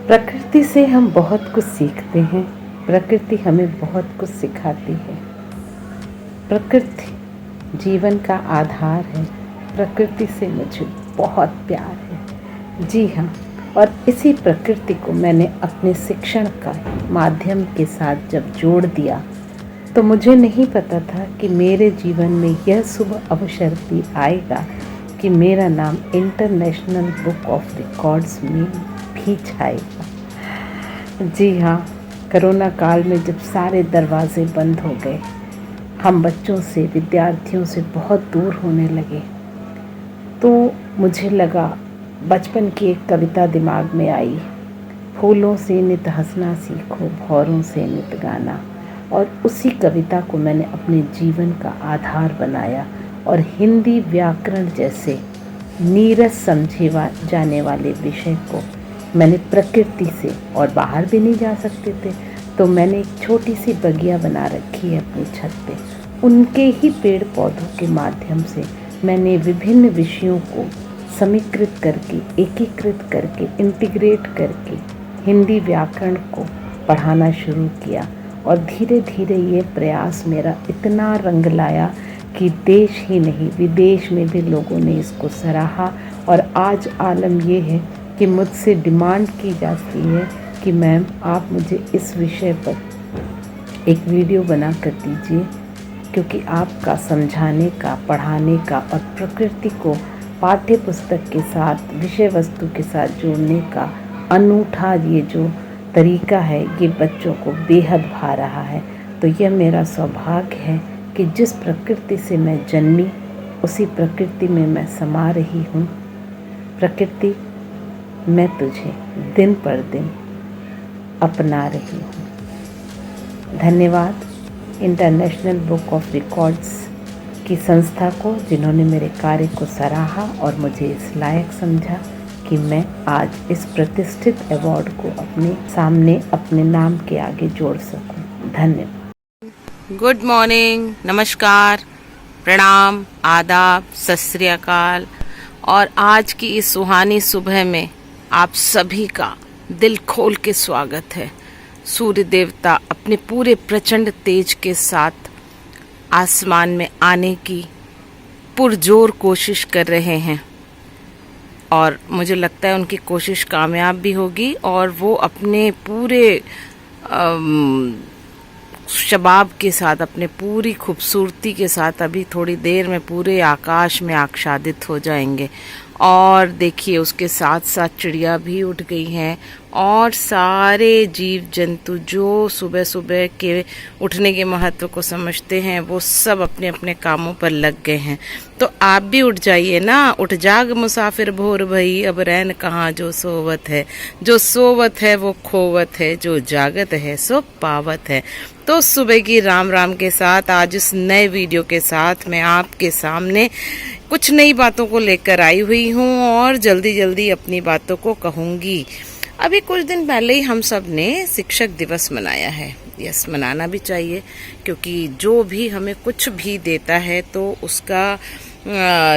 प्रकृति से हम बहुत कुछ सीखते हैं। प्रकृति हमें बहुत कुछ सिखाती है। प्रकृति जीवन का आधार है। प्रकृति से मुझे बहुत प्यार है। जी हाँ, और इसी प्रकृति को मैंने अपने शिक्षण का माध्यम के साथ जब जोड़ दिया तो मुझे नहीं पता था कि मेरे जीवन में यह शुभ अवसर भी आएगा कि मेरा नाम इंटरनेशनल बुक ऑफ रिकॉर्ड्स में भी छाएगा। जी हाँ, कोरोना काल में जब सारे दरवाजे बंद हो गए, हम बच्चों से, विद्यार्थियों से बहुत दूर होने लगे, तो मुझे लगा, बचपन की एक कविता दिमाग में आई, फूलों से नित हंसना सीखो, भौरों से नित गाना। और उसी कविता को मैंने अपने जीवन का आधार बनाया और हिंदी व्याकरण जैसे नीरस समझे जाने वाले विषय को मैंने प्रकृति से, और बाहर भी नहीं जा सकते थे, तो मैंने एक छोटी सी बगिया बना रखी है अपनी छत पे। उनके ही पेड़ पौधों के माध्यम से मैंने विभिन्न विषयों को समीकृत करके, एकीकृत करके, इंटीग्रेट करके हिंदी व्याकरण को पढ़ाना शुरू किया। और धीरे धीरे ये प्रयास मेरा इतना रंग लाया कि देश ही नहीं, विदेश में भी लोगों ने इसको सराहा। और आज आलम ये है कि मुझसे डिमांड की जाती है कि मैम आप मुझे इस विषय पर एक वीडियो बना कर दीजिए, क्योंकि आपका समझाने का, पढ़ाने का और प्रकृति को पाठ्य पुस्तक के साथ, विषय वस्तु के साथ जोड़ने का अनूठा ये जो तरीका है, ये बच्चों को बेहद भा रहा है। तो यह मेरा सौभाग्य है कि जिस प्रकृति से मैं जन्मी, उसी प्रकृति में मैं समा रही हूँ। प्रकृति, मैं तुझे दिन पर दिन अपना रही हूँ। धन्यवाद इंटरनेशनल बुक ऑफ रिकॉर्ड्स की संस्था को, जिन्होंने मेरे कार्य को सराहा और मुझे इस लायक समझा कि मैं आज इस प्रतिष्ठित अवार्ड को अपने सामने, अपने नाम के आगे जोड़ सकूं। धन्यवाद। गुड मॉर्निंग, नमस्कार, प्रणाम, आदाब, सत श्री अकाल। और आज की इस सुहानी सुबह में आप सभी का दिल खोल के स्वागत है। सूर्य देवता अपने पूरे प्रचंड तेज के साथ आसमान में आने की पुरजोर कोशिश कर रहे हैं और मुझे लगता है उनकी कोशिश कामयाब भी होगी और वो अपने पूरे शबाब के साथ, अपने पूरी खूबसूरती के साथ अभी थोड़ी देर में पूरे आकाश में आच्छादित हो जाएंगे। और देखिए, उसके साथ साथ चिड़िया भी उठ गई हैं और सारे जीव जंतु जो सुबह सुबह के उठने के महत्व को समझते हैं, वो सब अपने अपने कामों पर लग गए हैं। तो आप भी उठ जाइए ना। उठ जाग मुसाफिर भोर भई, अब रैन कहाँ जो सोवत है। जो सोवत है वो खोवत है, जो जागत है सो पावत है। तो सुबह की राम राम के साथ आज इस नए वीडियो के साथ मैं आपके सामने कुछ नई बातों को लेकर आई हुई हूँ और जल्दी जल्दी अपनी बातों को कहूँगी। अभी कुछ दिन पहले ही हम सब ने शिक्षक दिवस मनाया है। यस, मनाना भी चाहिए, क्योंकि जो भी हमें कुछ भी देता है तो उसका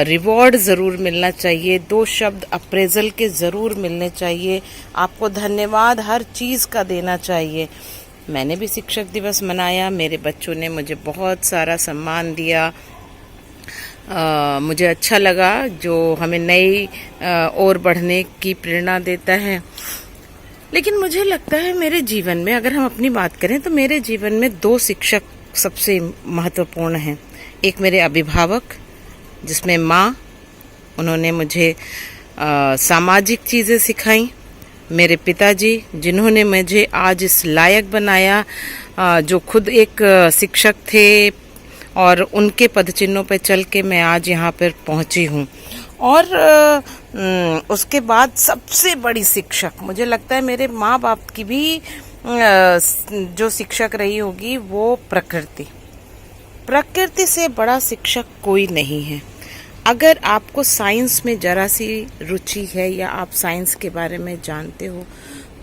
रिवॉर्ड ज़रूर मिलना चाहिए। 2 शब्द अप्रेजल के ज़रूर मिलने चाहिए। आपको धन्यवाद हर चीज़ का देना चाहिए। मैंने भी शिक्षक दिवस मनाया। मेरे बच्चों ने मुझे बहुत सारा सम्मान दिया। मुझे अच्छा लगा, जो हमें नई और बढ़ने की प्रेरणा देता है। लेकिन मुझे लगता है मेरे जीवन में, अगर हम अपनी बात करें तो मेरे जीवन में 2 शिक्षक सबसे महत्वपूर्ण हैं। एक मेरे अभिभावक, जिसमें माँ, उन्होंने मुझे सामाजिक चीज़ें सिखाई। मेरे पिताजी, जिन्होंने मुझे आज इस लायक बनाया, जो खुद एक शिक्षक थे और उनके पदचिन्हों पर चल के मैं आज यहाँ पर पहुँची हूँ। और उसके बाद सबसे बड़ी शिक्षक मुझे लगता है मेरे माँ बाप की भी जो शिक्षक रही होगी वो प्रकृति। प्रकृति से बड़ा शिक्षक कोई नहीं है। अगर आपको साइंस में जरा सी रुचि है या आप साइंस के बारे में जानते हो,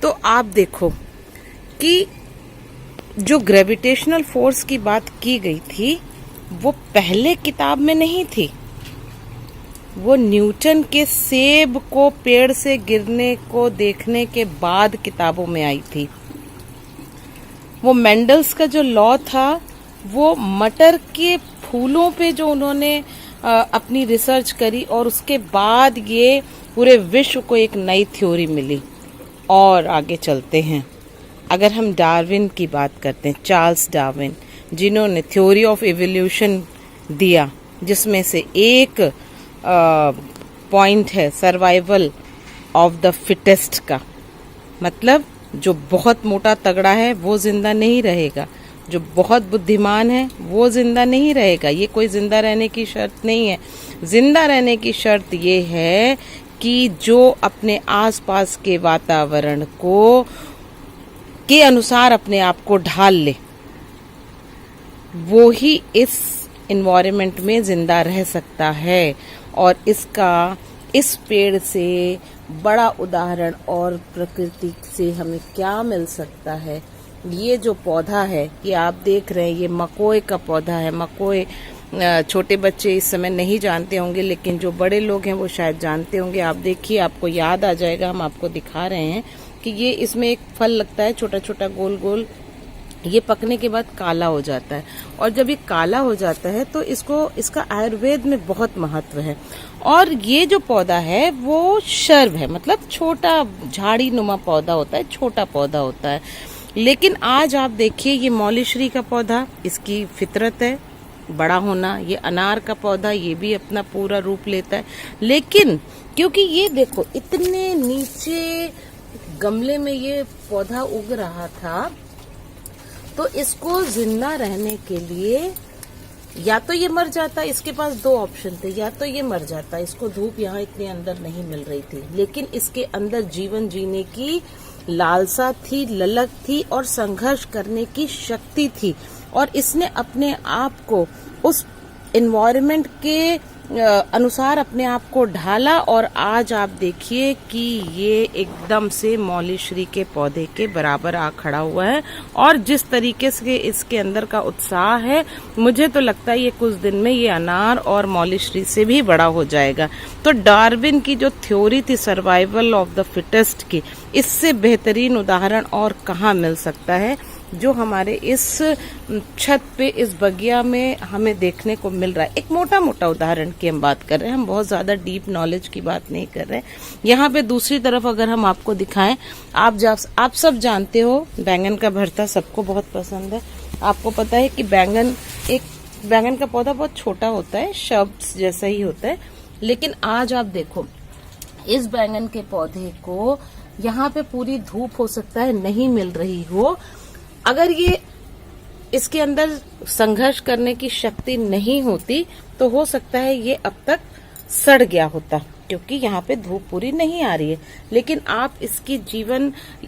तो आप देखो कि जो ग्रेविटेशनल फोर्स की बात की गई थी वो पहले किताब में नहीं थी। वो न्यूटन के सेब को पेड़ से गिरने को देखने के बाद किताबों में आई थी। वो मेंडल्स का जो लॉ था वो मटर के फूलों पे जो उन्होंने अपनी रिसर्च करी और उसके बाद ये पूरे विश्व को एक नई थ्योरी मिली। और आगे चलते हैं, अगर हम डार्विन की बात करते हैं, चार्ल्स डार्विन, जिन्होंने थ्योरी ऑफ इवोल्यूशन दिया, जिसमें से एक पॉइंट है सर्वाइवल ऑफ द फिटेस्ट का, मतलब जो बहुत मोटा तगड़ा है वो जिंदा नहीं रहेगा, जो बहुत बुद्धिमान है वो जिंदा नहीं रहेगा। ये कोई जिंदा रहने की शर्त नहीं है। जिंदा रहने की शर्त ये है कि जो अपने आसपास के वातावरण को के अनुसार अपने आप को ढाल ले, वो ही इस एनवायरनमेंट में जिंदा रह सकता है। और इसका इस पेड़ से बड़ा उदाहरण और प्रकृति से हमें क्या मिल सकता है। ये जो पौधा है, ये आप देख रहे हैं, ये मकोए का पौधा है। मकोए छोटे बच्चे इस समय नहीं जानते होंगे, लेकिन जो बड़े लोग हैं वो शायद जानते होंगे। आप देखिए, आपको याद आ जाएगा। हम आपको दिखा रहे हैं कि ये इसमें एक फल लगता है, छोटा छोटा गोल गोल। ये पकने के बाद काला हो जाता है, और जब ये काला हो जाता है तो इसका आयुर्वेद में बहुत महत्व है। और ये जो पौधा है वो शर्व है, मतलब छोटा झाड़ी नुमा पौधा होता है, छोटा पौधा होता है। लेकिन आज आप देखिए, ये मौलीश्री का पौधा, इसकी फितरत है बड़ा होना। ये अनार का पौधा, ये भी अपना पूरा रूप लेता है। लेकिन क्योंकि ये देखो, इतने नीचे गमले में ये पौधा उग रहा था, तो इसको जिंदा रहने के लिए या तो ये मर जाता। इसके पास दो ऑप्शन थे, या तो ये मर जाता, इसको धूप यहाँ इतने अंदर नहीं मिल रही थी, लेकिन इसके अंदर जीवन जीने की लालसा थी, ललक थी और संघर्ष करने की शक्ति थी। और इसने अपने आप को उस एनवायरनमेंट के अनुसार अपने आप को ढाला, और आज आप देखिए कि ये एकदम से मौलीश्री के पौधे के बराबर आ खड़ा हुआ है। और जिस तरीके से इसके अंदर का उत्साह है, मुझे तो लगता है ये कुछ दिन में ये अनार और मौलीश्री से भी बड़ा हो जाएगा। तो डार्विन की जो थ्योरी थी सर्वाइवल ऑफ द फिटेस्ट की, इससे बेहतरीन उदाहरण और कहाँ मिल सकता है, जो हमारे इस छत पे, इस बगिया में हमें देखने को मिल रहा है। एक मोटा मोटा उदाहरण की हम बात कर रहे हैं, हम बहुत ज्यादा डीप नॉलेज की बात नहीं कर रहे हैं। यहाँ पे दूसरी तरफ अगर हम आपको दिखाएं, आप सब जानते हो बैंगन का भरता सबको बहुत पसंद है। आपको पता है कि बैंगन का पौधा बहुत छोटा होता है, शब्द जैसा ही होता है। लेकिन आज आप देखो, इस बैंगन के पौधे को यहाँ पे पूरी धूप हो सकता है नहीं मिल रही हो, अगर ये इसके अंदर संघर्ष करने की शक्ति नहीं होती तो हो सकता है ये अब तक सड़ गया होता, क्योंकि यहाँ पे धूप पूरी नहीं आ रही है। लेकिन आप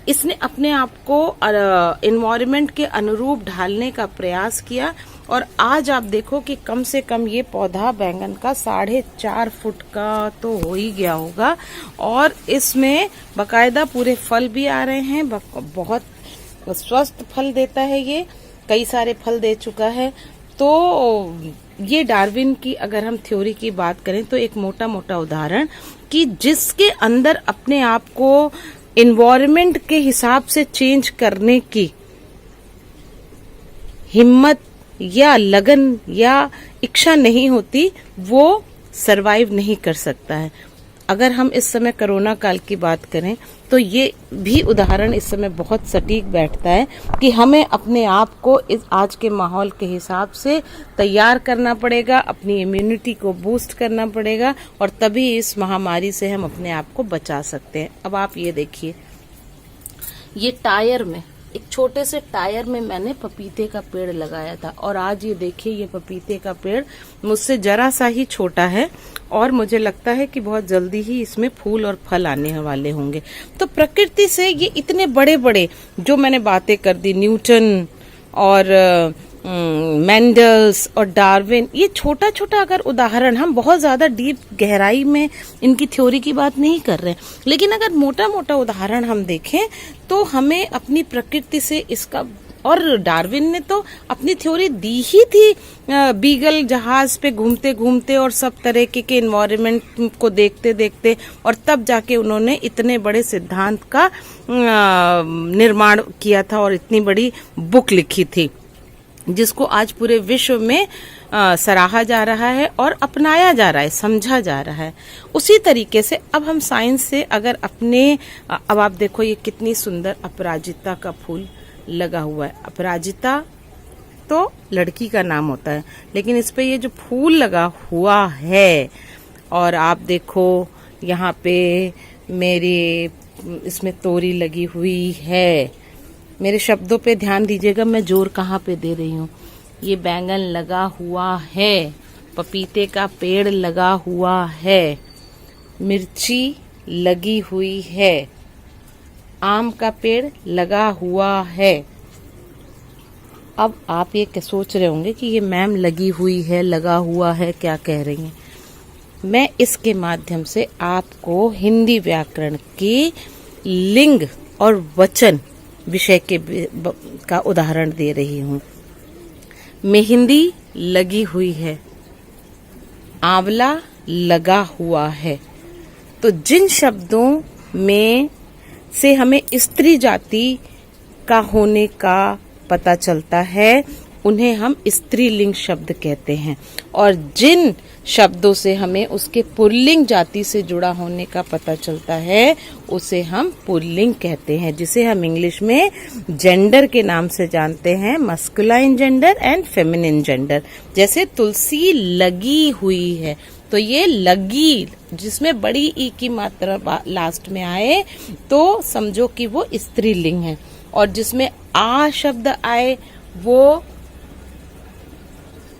इसने अपने आप को एनवायरनमेंट के अनुरूप ढालने का प्रयास किया, और आज आप देखो कि कम से कम ये पौधा बैंगन का 4.5 फुट का तो हो ही गया होगा, और इसमें बकायदा पूरे फल भी आ रहे हैं। बहुत स्वस्थ फल देता है, ये कई सारे फल दे चुका है। तो ये डार्विन की अगर हम थ्योरी की बात करें तो एक मोटा मोटा उदाहरण कि जिसके अंदर अपने आप को एनवायरनमेंट के हिसाब से चेंज करने की हिम्मत या लगन या इच्छा नहीं होती, वो सरवाइव नहीं कर सकता है। अगर हम इस समय कोरोना काल की बात करें तो ये भी उदाहरण इस समय बहुत सटीक बैठता है कि हमें अपने आप को इस आज के माहौल के हिसाब से तैयार करना पड़ेगा, अपनी इम्यूनिटी को बूस्ट करना पड़ेगा, और तभी इस महामारी से हम अपने आप को बचा सकते हैं। अब आप ये देखिए, ये टायर में, एक छोटे से टायर में मैंने पपीते का पेड़ लगाया था, और आज ये देखिए, ये पपीते का पेड़ मुझसे जरा सा ही छोटा है, और मुझे लगता है कि बहुत जल्दी ही इसमें फूल और फल आने वाले होंगे। तो प्रकृति से ये इतने बड़े बड़े जो मैंने बातें कर दी, न्यूटन और मेंडल्स और डार्विन, ये छोटा छोटा अगर उदाहरण, हम बहुत ज्यादा डीप गहराई में इनकी थ्योरी की बात नहीं कर रहे हैं, लेकिन अगर मोटा मोटा उदाहरण हम देखें तो हमें अपनी प्रकृति से इसका और डार्विन ने तो अपनी थ्योरी दी ही थी बीगल जहाज पे घूमते घूमते और सब तरह के एनवायरनमेंट को देखते देखते, और तब जाके उन्होंने इतने बड़े सिद्धांत का निर्माण किया था और इतनी बड़ी बुक लिखी थी जिसको आज पूरे विश्व में सराहा जा रहा है और अपनाया जा रहा है, समझा जा रहा है। उसी तरीके से अब हम साइंस से अगर अब आप देखो ये कितनी सुंदर अपराजिता का फूल लगा हुआ है। अपराजिता तो लड़की का नाम होता है, लेकिन इस पे ये जो फूल लगा हुआ है, और आप देखो यहाँ पे मेरे इसमें तोरी लगी हुई है। मेरे शब्दों पे ध्यान दीजिएगा, मैं जोर कहाँ पे दे रही हूँ। ये बैंगन लगा हुआ है, पपीते का पेड़ लगा हुआ है, मिर्ची लगी हुई है, आम का पेड़ लगा हुआ है। अब आप ये सोच रहे होंगे कि ये मैम लगी हुई है, लगा हुआ है, क्या कह रही हैं। मैं इसके माध्यम से आपको हिंदी व्याकरण के लिंग और वचन विषय का उदाहरण दे रही हूँ। मेहंदी लगी हुई है, आंवला लगा हुआ है। तो जिन शब्दों में से हमें स्त्री जाति का होने का पता चलता है उन्हें हम स्त्रीलिंग शब्द कहते हैं, और जिन शब्दों से हमें उसके पुल्लिंग जाति से जुड़ा होने का पता चलता है उसे हम पुल्लिंग कहते हैं, जिसे हम इंग्लिश में जेंडर के नाम से जानते हैं, masculine gender and feminine gender. जैसे तुलसी लगी हुई है, तो ये लगी जिसमें बड़ी ई की मात्रा लास्ट में आए तो समझो कि वो स्त्रीलिंग है, और जिसमें आ शब्द आए वो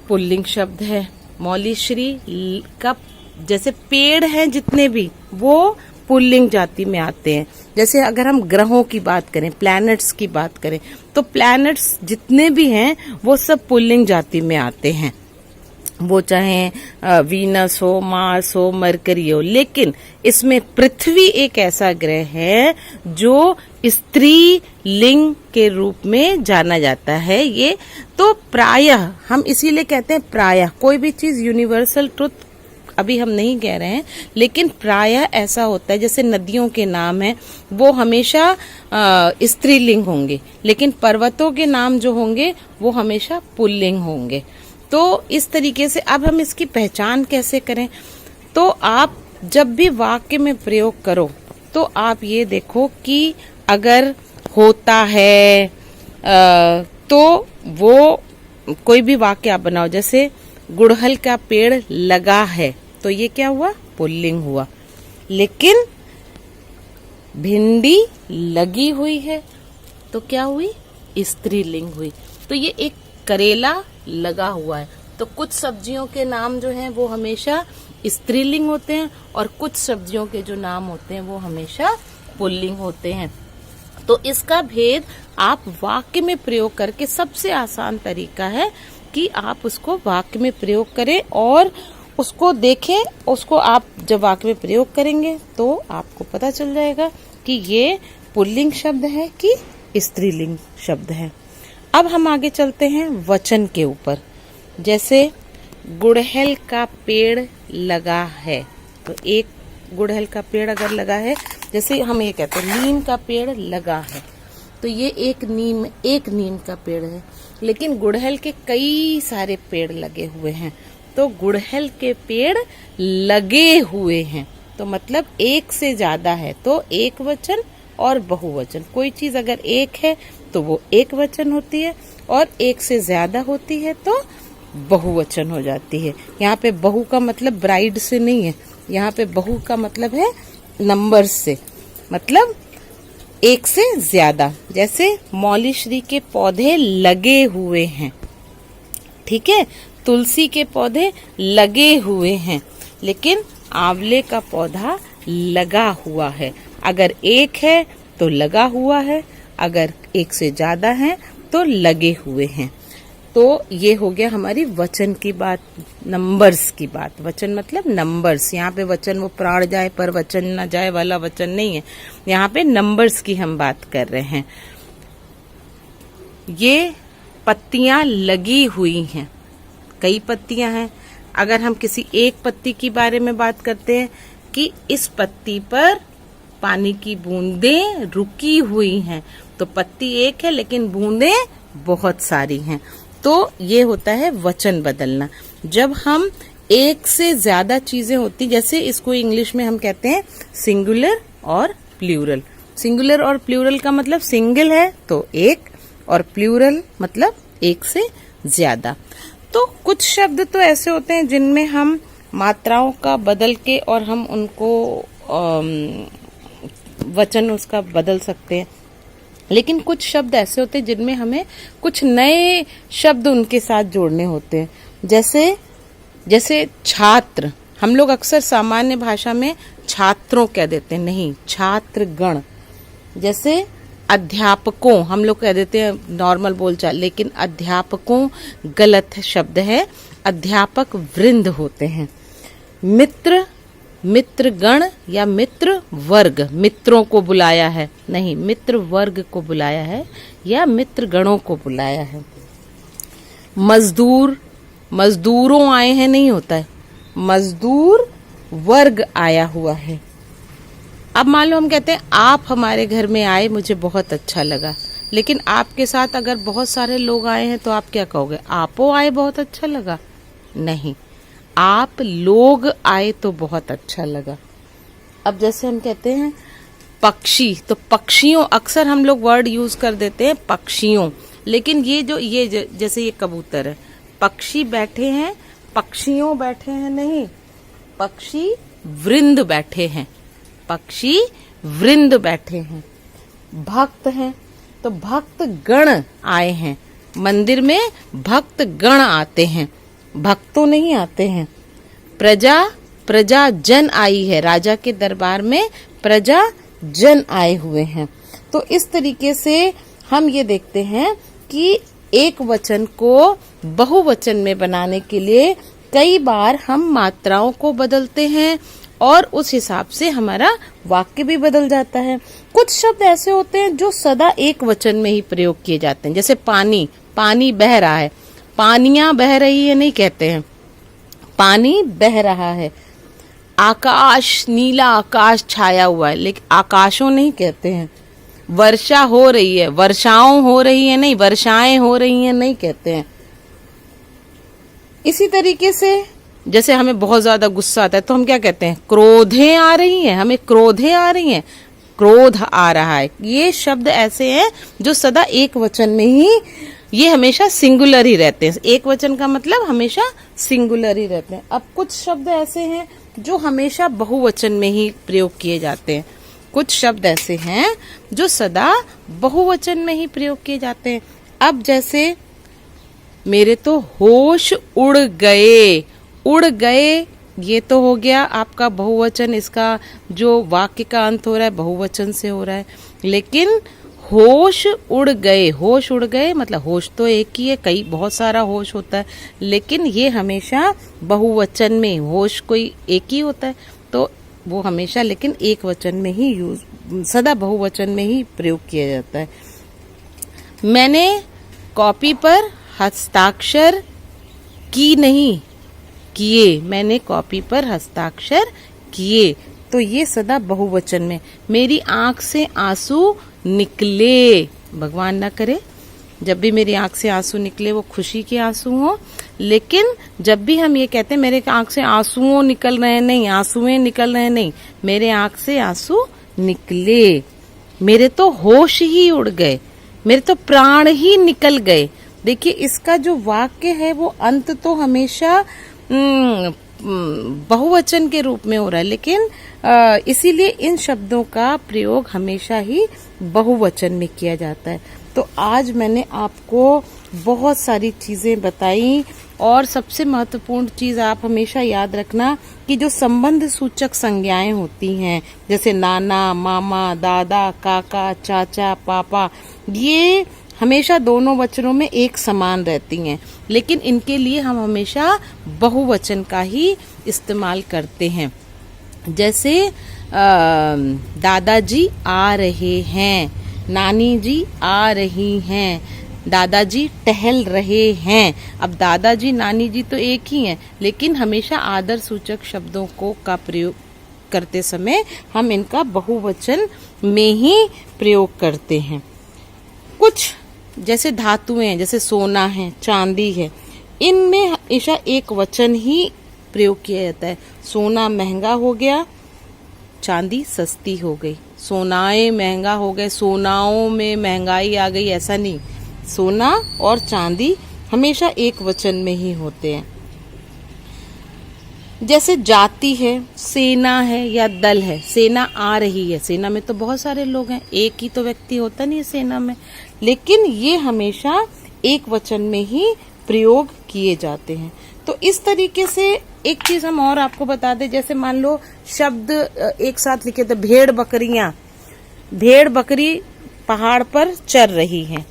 पुल्लिंग शब्द है। मौलीश्री का जैसे पेड़ हैं जितने भी वो पुल्लिंग जाति में आते हैं। जैसे अगर हम ग्रहों की बात करें, प्लैनेट्स की बात करें, तो प्लैनेट्स जितने भी हैं वो सब पुल्लिंग जाति में आते हैं, वो चाहे वीनस हो, मार्स हो, मरकरी हो। लेकिन इसमें पृथ्वी एक ऐसा ग्रह है जो स्त्री लिंग के रूप में जाना जाता है। ये तो प्रायः हम इसीलिए कहते हैं, प्रायः कोई भी चीज यूनिवर्सल ट्रुथ अभी हम नहीं कह रहे हैं, लेकिन प्रायः ऐसा होता है। जैसे नदियों के नाम हैं वो हमेशा स्त्रीलिंग होंगे, लेकिन पर्वतों के नाम जो होंगे वो हमेशा पुल्लिंग होंगे। तो इस तरीके से अब हम इसकी पहचान कैसे करें? तो आप जब भी वाक्य में प्रयोग करो तो आप ये देखो कि अगर होता है तो वो कोई भी वाक्य आप बनाओ। जैसे गुड़हल का पेड़ लगा है, तो ये क्या हुआ? पुल्लिंग हुआ। लेकिन भिंडी लगी हुई है तो क्या हुई? स्त्रीलिंग हुई। तो ये एक करेला लगा हुआ है। तो कुछ सब्जियों के नाम जो हैं वो हमेशा स्त्रीलिंग होते हैं, और कुछ सब्जियों के जो नाम होते हैं वो हमेशा पुल्लिंग होते हैं। तो इसका भेद आप वाक्य में प्रयोग करके, सबसे आसान तरीका है कि आप उसको वाक्य में प्रयोग करें और उसको देखें। उसको आप जब वाक्य में प्रयोग करेंगे तो आपको पता चल जाएगा कि ये पुल्लिंग शब्द है कि स्त्रीलिंग शब्द है। अब हम आगे चलते हैं वचन के ऊपर। जैसे गुड़हल का पेड़ लगा है, तो एक गुड़हल का पेड़ अगर लगा है, जैसे हम ये कहते हैं नीम का पेड़ लगा है, तो ये एक नीम का पेड़ है। लेकिन गुड़हल के कई सारे पेड़ लगे हुए हैं, तो गुड़हल के पेड़ लगे हुए हैं, तो मतलब एक से ज्यादा है तो एक वचन और बहुवचन। कोई चीज अगर एक है तो वो एक वचन होती है, और एक से ज्यादा होती है तो बहुवचन हो जाती है। यहाँ पे बहु का मतलब ब्राइड से नहीं है, यहाँ पे बहु का मतलब है नंबर से, मतलब एक से ज्यादा। जैसे मौलीश्री के पौधे लगे हुए हैं, ठीक है, तुलसी के पौधे लगे हुए हैं, लेकिन आंवले का पौधा लगा हुआ है। अगर एक है तो लगा हुआ है, अगर एक से ज्यादा है तो लगे हुए हैं। तो ये हो गया हमारी वचन की बात, नंबर्स की बात। वचन मतलब नंबर्स। यहाँ पे वचन वो प्राण जाए पर वचन न जाए वाला वचन नहीं है, यहाँ पे नंबर्स की हम बात कर रहे हैं। ये पत्तियां लगी हुई हैं, कई पत्तियां हैं। अगर हम किसी एक पत्ती की बारे में बात करते हैं कि इस पत्ती पर पानी की बूंदें रुकी हुई हैं, तो पत्ती एक है लेकिन बूंदें बहुत सारी हैं। तो ये होता है वचन बदलना। जब हम एक से ज्यादा चीजें होती, जैसे इसको इंग्लिश में हम कहते हैं सिंगुलर और प्लूरल। सिंगुलर और प्लूरल का मतलब सिंगल है तो एक, और प्लूरल मतलब एक से ज्यादा। तो कुछ शब्द तो ऐसे होते हैं जिनमें हम मात्राओं का बदल के और हम उनको वचन उसका बदल सकते हैं, लेकिन कुछ शब्द ऐसे होते हैं जिनमें हमें कुछ नए शब्द उनके साथ जोड़ने होते हैं। जैसे छात्र, हम लोग अक्सर सामान्य भाषा में छात्रों कह देते हैं, नहीं, छात्रगण। जैसे अध्यापकों हम लोग कह देते हैं नॉर्मल बोलचाल, लेकिन अध्यापकों गलत शब्द है, अध्यापक वृंद होते हैं। मित्र, मित्रगण या मित्र वर्ग, मित्रों को बुलाया है, नहीं, मित्र वर्ग को बुलाया है या मित्र गणों को बुलाया है। मजदूर, मजदूरों आए हैं नहीं होता है, मजदूर वर्ग आया हुआ है। अब मान लो हम कहते हैं आप हमारे घर में आए, मुझे बहुत अच्छा लगा, लेकिन आपके साथ अगर बहुत सारे लोग आए हैं तो आप क्या कहोगे? आपो आए बहुत अच्छा लगा? नहीं, आप लोग आए तो बहुत अच्छा लगा। अब जैसे हम कहते हैं पक्षी, तो पक्षियों, अक्सर हम लोग वर्ड यूज कर देते हैं पक्षियों, लेकिन जैसे ये कबूतर है, पक्षी बैठे हैं, पक्षियों बैठे हैं नहीं, पक्षी वृंद बैठे हैं, पक्षी वृंद बैठे हैं। भक्त हैं तो भक्त गण आए हैं, मंदिर में भक्त गण आते हैं, भक्तों नहीं आते हैं। प्रजा, प्रजा जन आई है, राजा के दरबार में प्रजा जन आए हुए हैं। तो इस तरीके से हम ये देखते हैं कि एक वचन को बहुवचन में बनाने के लिए कई बार हम मात्राओं को बदलते हैं और उस हिसाब से हमारा वाक्य भी बदल जाता है। कुछ शब्द ऐसे होते हैं जो सदा एक वचन में ही प्रयोग किए जाते हैं, जैसे पानी, पानी बह रहा है, पानियां बह रही है नहीं कहते हैं, पानी बह रहा है। आकाश, नीला आकाश छाया हुआ है, लेकिन आकाशों नहीं कहते हैं। वर्षा हो रही है, वर्षाओं हो रही है नहीं, वर्षाएं हो रही हैं नहीं कहते हैं। इसी तरीके से जैसे हमें बहुत ज्यादा गुस्सा आता है तो हम क्या कहते हैं? क्रोधें आ रही हैं, हमें क्रोधें आ रही हैं, क्रोध आ रहा है। ये शब्द ऐसे हैं जो सदा एक वचन में ही, ये हमेशा सिंगुलर ही रहते हैं। एक वचन का मतलब हमेशा सिंगुलर ही रहते हैं। अब कुछ शब्द ऐसे हैं जो हमेशा बहुवचन में ही प्रयोग किए जाते हैं, कुछ शब्द ऐसे हैं जो सदा बहुवचन में ही प्रयोग किए जाते हैं। अब जैसे मेरे तो होश उड़ गए, उड़ गए, ये तो हो गया आपका बहुवचन, इसका जो वाक्य का अंत हो रहा है बहुवचन से हो रहा है। लेकिन होश उड़ गए, होश उड़ गए मतलब होश तो एक ही है, कई बहुत सारा होश होता है, लेकिन ये हमेशा बहुवचन में, होश कोई एक ही होता है तो वो हमेशा लेकिन एक वचन में ही सदा बहुवचन में ही प्रयोग किया जाता है। मैंने कॉपी पर हस्ताक्षर की नहीं, किए, मैंने कॉपी पर हस्ताक्षर किए, तो ये सदा बहुवचन में। मेरी आंख से आंसू निकले, भगवान ना करे जब भी मेरी आंख से आंसू निकले वो खुशी के आंसू हो, लेकिन जब भी हम ये कहते हैं मेरे आंख से आंसुओं निकल रहे नहीं, आंसुएं निकल रहे नहीं, मेरे आंख से आंसू निकले, मेरे तो होश ही उड़ गए, मेरे तो प्राण ही निकल गए। देखिए इसका जो वाक्य है वो अंत तो हमेशा बहुवचन के रूप में हो रहा है, लेकिन इसीलिए इन शब्दों का प्रयोग हमेशा ही बहुवचन में किया जाता है। तो आज मैंने आपको बहुत सारी चीजें बताई, और सबसे महत्वपूर्ण चीज आप हमेशा याद रखना कि जो संबंध सूचक संज्ञाएं होती हैं, जैसे नाना, मामा, दादा, काका, चाचा, पापा, ये हमेशा दोनों वचनों में एक समान रहती हैं, लेकिन इनके लिए हम हमेशा बहुवचन का ही इस्तेमाल करते हैं। जैसे दादाजी आ रहे हैं, नानी जी आ रही हैं, दादाजी टहल रहे हैं। अब दादाजी नानी जी तो एक ही हैं, लेकिन हमेशा आदर सूचक शब्दों का प्रयोग करते समय हम इनका बहुवचन में ही प्रयोग करते हैं। कुछ जैसे धातुएं हैं, जैसे सोना है, चांदी है, इनमें हमेशा एक वचन ही प्रयोग किया जाता है। सोना महंगा हो गया, चांदी सस्ती हो गई। सोनाएं महंगा हो गए, सोनाओं में महंगाई आ गई, ऐसा नहीं। सोना और चांदी हमेशा एक वचन में ही होते हैं। जैसे जाति है, सेना है या दल है। सेना आ रही है, सेना में तो बहुत सारे लोग हैं, एक ही तो व्यक्ति होता नहीं है सेना में, लेकिन ये हमेशा एक वचन में ही प्रयोग किए जाते हैं। तो इस तरीके से एक चीज हम और आपको बता दें, जैसे मान लो शब्द एक साथ लिखे थे, भेड़ बकरियां, भेड़ बकरी पहाड़ पर चर रही हैं,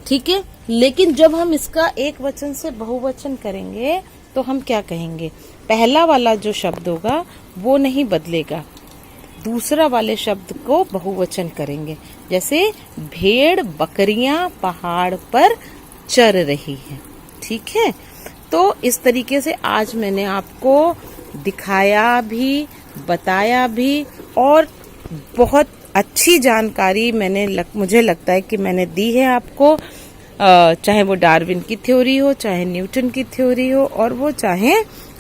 ठीक है। लेकिन जब हम इसका एक वचन से बहुवचन करेंगे तो हम क्या कहेंगे, पहला वाला जो शब्द होगा वो नहीं बदलेगा, दूसरा वाले शब्द को बहुवचन करेंगे। जैसे भेड़ बकरियां पहाड़ पर चर रही हैं, ठीक है। तो इस तरीके से आज मैंने आपको दिखाया भी, बताया भी, और बहुत अच्छी जानकारी मुझे लगता है कि मैंने दी है आपको, चाहे वो डार्विन की थ्योरी हो, चाहे न्यूटन की थ्योरी हो, और वो चाहे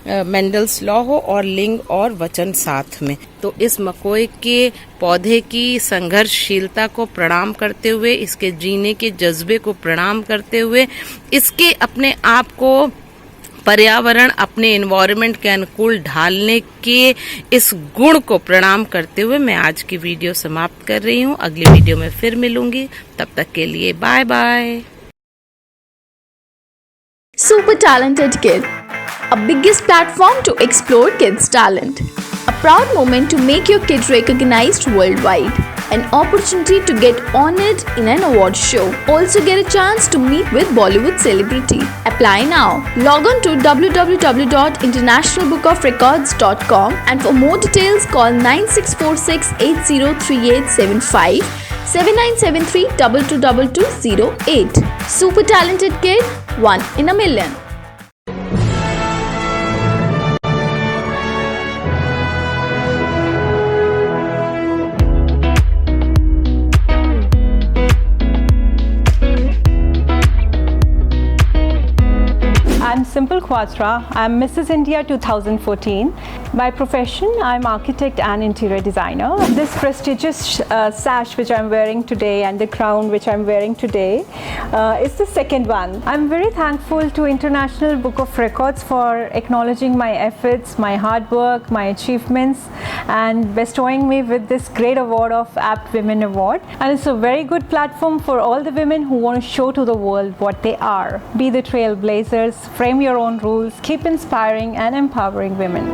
मेंडल्स लॉ हो, और लिंग और वचन साथ में। तो इस मकोई के पौधे की संघर्षशीलता को प्रणाम करते हुए, इसके जीने के जज्बे को प्रणाम करते हुए, इसके अपने आप को पर्यावरण, अपने एनवायरनमेंट के अनुकूल ढालने के इस गुण को प्रणाम करते हुए मैं आज की वीडियो समाप्त कर रही हूँ। अगली वीडियो में फिर मिलूंगी, तब तक के लिए bye bye. Super Talented Kid, a biggest platform to explore kids' talent. A proud moment to make your kid recognized worldwide. An opportunity to get honored in an award show. Also get a chance to meet with Bollywood celebrity. Apply now. Log on to www.internationalbookofrecords.com and for more details call 9646 803875 7973 222208. Super Talented Kid, one in a million. I'm Simple Khwatra. I'm Mrs. India 2014. By profession, I'm architect and interior designer. This prestigious sash which I'm wearing today and the crown which I'm wearing today is the second one. I'm very thankful to International Book of Records for acknowledging my efforts, my hard work, my achievements, and bestowing me with this great award of Apt Women Award. And it's a very good platform for all the women who want to show to the world what they are. Be the trailblazers, frame your own rules, keep inspiring and empowering women.